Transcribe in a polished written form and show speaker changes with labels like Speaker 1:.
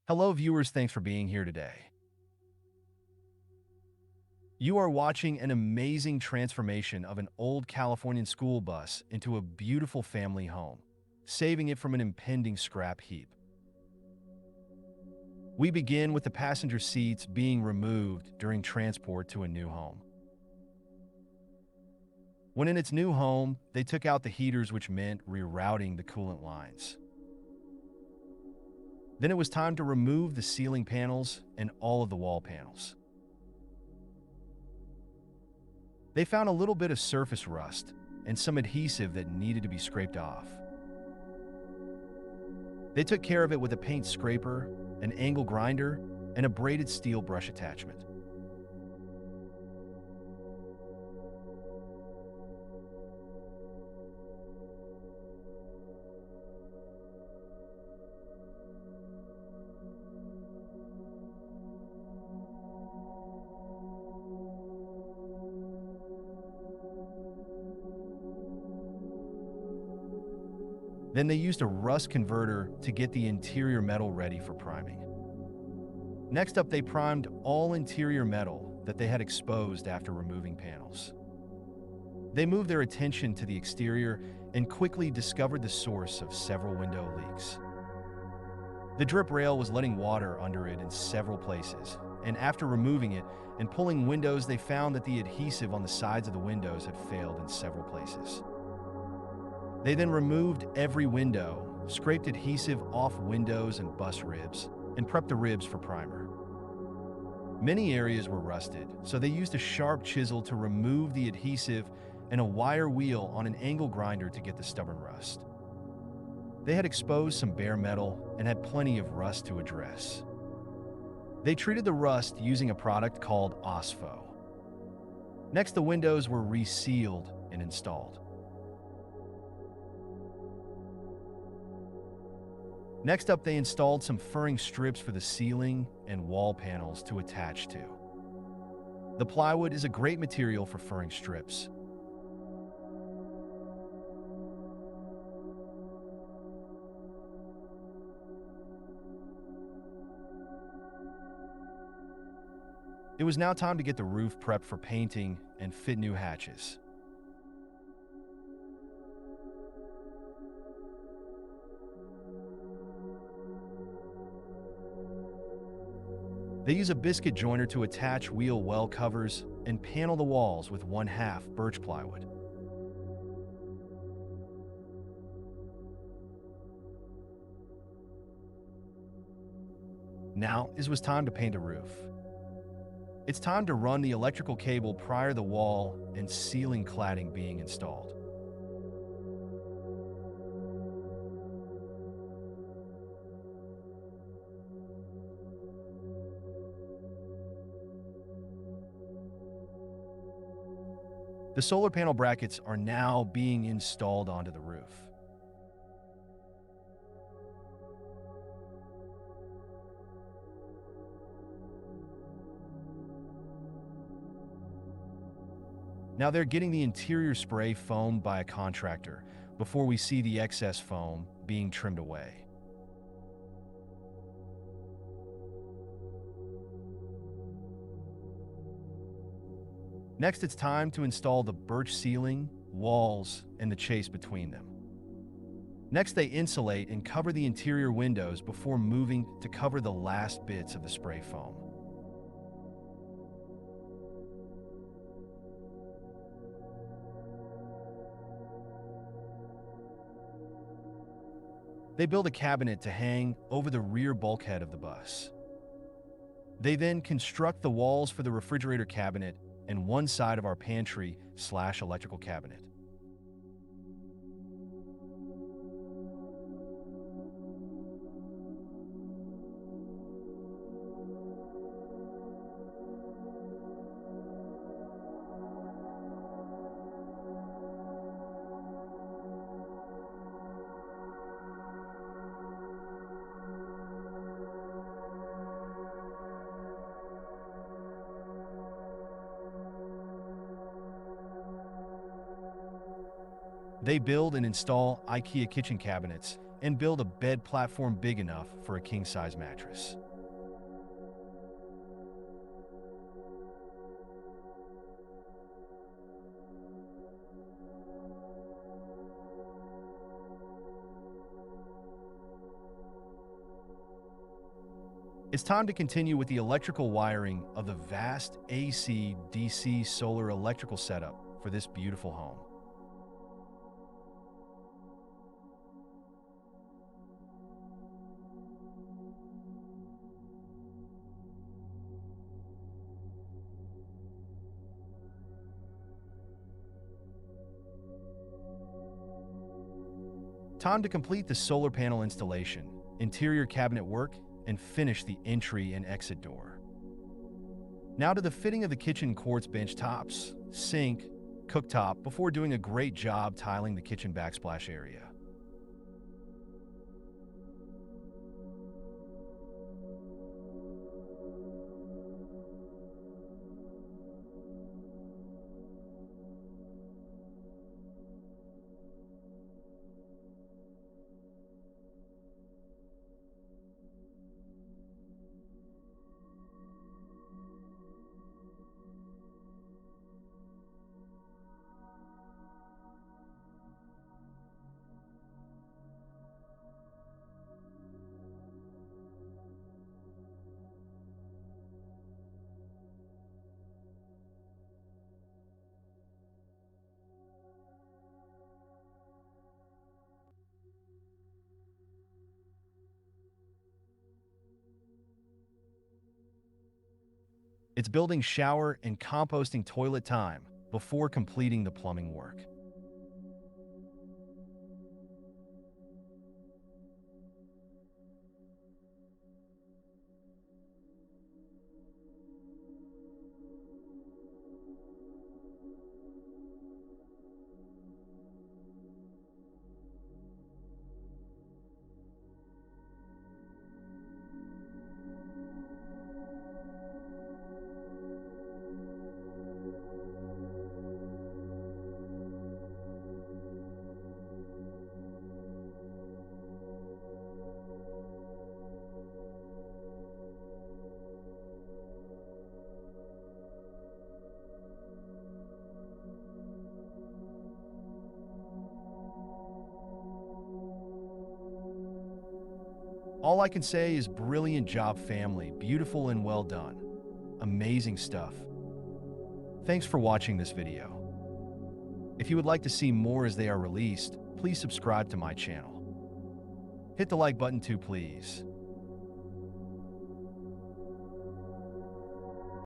Speaker 1: Hello viewers, thanks for being here today. You are watching an amazing transformation of an old Californian school bus into a beautiful family home, saving it from an impending scrap heap. We begin with the passenger seats being removed during transport to a new home. When in its new home, they took out the heaters, which meant rerouting the coolant lines. Then it was time to remove the ceiling panels and all of the wall panels. They found a little bit of surface rust and some adhesive that needed to be scraped off. They took care of it with a paint scraper, an angle grinder, and a braided steel brush attachment. Then they used a rust converter to get the interior metal ready for priming. Next up, they primed all interior metal that they had exposed after removing panels. They moved their attention to the exterior and quickly discovered the source of several window leaks. The drip rail was letting water under it in several places, and after removing it and pulling windows, they found that the adhesive on the sides of the windows had failed in several places. They then removed every window, scraped adhesive off windows and bus ribs, and prepped the ribs for primer. Many areas were rusted, so they used a sharp chisel to remove the adhesive and a wire wheel on an angle grinder to get the stubborn rust. They had exposed some bare metal and had plenty of rust to address. They treated the rust using a product called OSFO. Next, the windows were resealed and installed. Next up, they installed some furring strips for the ceiling and wall panels to attach to. The plywood is a great material for furring strips. It was now time to get the roof prepped for painting and fit new hatches. They use a biscuit joiner to attach wheel well covers and panel the walls with 1/2 birch plywood. Now it was time to paint the roof. It's time to run the electrical cable prior to the wall and ceiling cladding being installed. The solar panel brackets are now being installed onto the roof. Now they're getting the interior spray foamed by a contractor before we see the excess foam being trimmed away. Next, it's time to install the birch ceiling, walls, and the chase between them. Next, they insulate and cover the interior windows before moving to cover the last bits of the spray foam. They build a cabinet to hang over the rear bulkhead of the bus. They then construct the walls for the refrigerator cabinet and one side of our pantry/electrical cabinet. They build and install Ikea kitchen cabinets and build a bed platform big enough for a king-size mattress. It's time to continue with the electrical wiring of the vast AC, DC solar electrical setup for this beautiful home. Time to complete the solar panel installation, interior cabinet work, and finish the entry and exit door. Now to the fitting of the kitchen quartz bench tops, sink, cooktop before doing a great job tiling the kitchen backsplash area. It's building shower and composting toilet time before completing the plumbing work. All I can say is brilliant job, family. Beautiful and well done. Amazing stuff. Thanks for watching this video. If you would like to see more as they are released, please subscribe to my channel. Hit the like button too, please.